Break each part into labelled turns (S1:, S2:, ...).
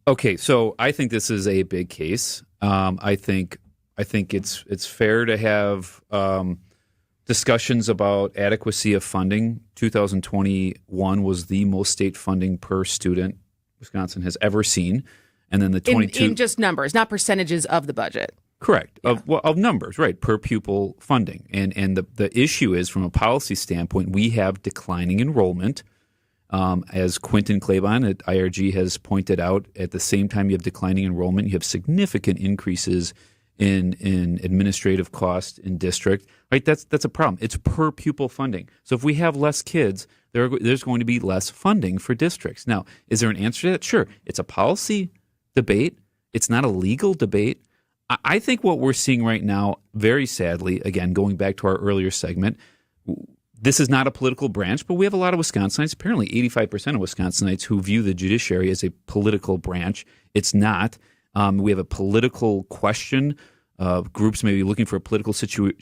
S1: Okay, so I think this is a big case. I think it's fair to have discussions about adequacy of funding. 2021 was the most state funding per student Wisconsin has ever seen, and then the 22
S2: in just numbers, not percentages of the budget.
S1: Correct. Yeah. Of numbers, right, per pupil funding. And the issue is, from a policy standpoint, we have declining enrollment. As Quentin Claiborne at IRG has pointed out, at the same time you have declining enrollment, you have significant increases in administrative cost in district. Right, that's a problem. It's per pupil funding. So if we have less kids, there's going to be less funding for districts. Now, is there an answer to that? Sure. It's a policy debate. It's not a legal debate. I think what we're seeing right now, very sadly, again, going back to our earlier segment, this is not a political branch, but we have a lot of Wisconsinites, apparently 85% of Wisconsinites, who view the judiciary as a political branch. It's not. We have a political question. Groups may be looking for a political solution.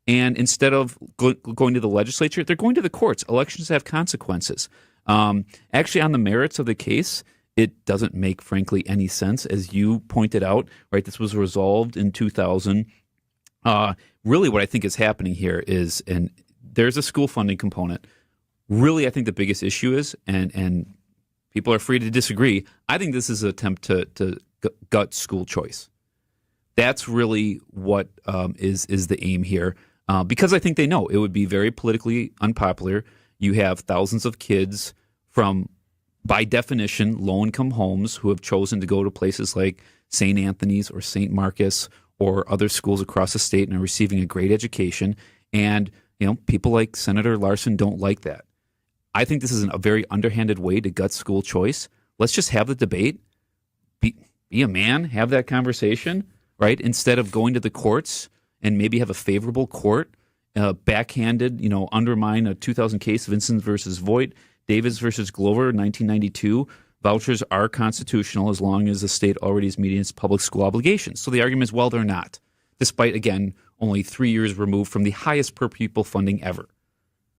S1: And instead of going to the legislature, they're going to the courts. Elections have consequences. Actually, on the merits of the case, it doesn't make, frankly, any sense. As you pointed out, right, this was resolved in 2000. Really what I think is happening here is, and there's a school funding component. Really, I think the biggest issue is, and people are free to disagree, I think this is an attempt to gut school choice. That's really what is the aim here, because I think they know it would be very politically unpopular. You have thousands of kids from, by definition, low-income homes who have chosen to go to places like St. Anthony's or St. Marcus or other schools across the state and are receiving a great education. And, people like Senator Larson don't like that. I think this is a very underhanded way to gut school choice. Let's just have the debate. Be a man, have that conversation, right? Instead of going to the courts and maybe have a favorable court, backhanded, undermine a 2000 case of Vincent versus Voigt, Davis versus Glover, 1992. Vouchers are constitutional as long as the state already is meeting its public school obligations. So the argument is, well, they're not, despite, again, only 3 years removed from the highest per pupil funding ever.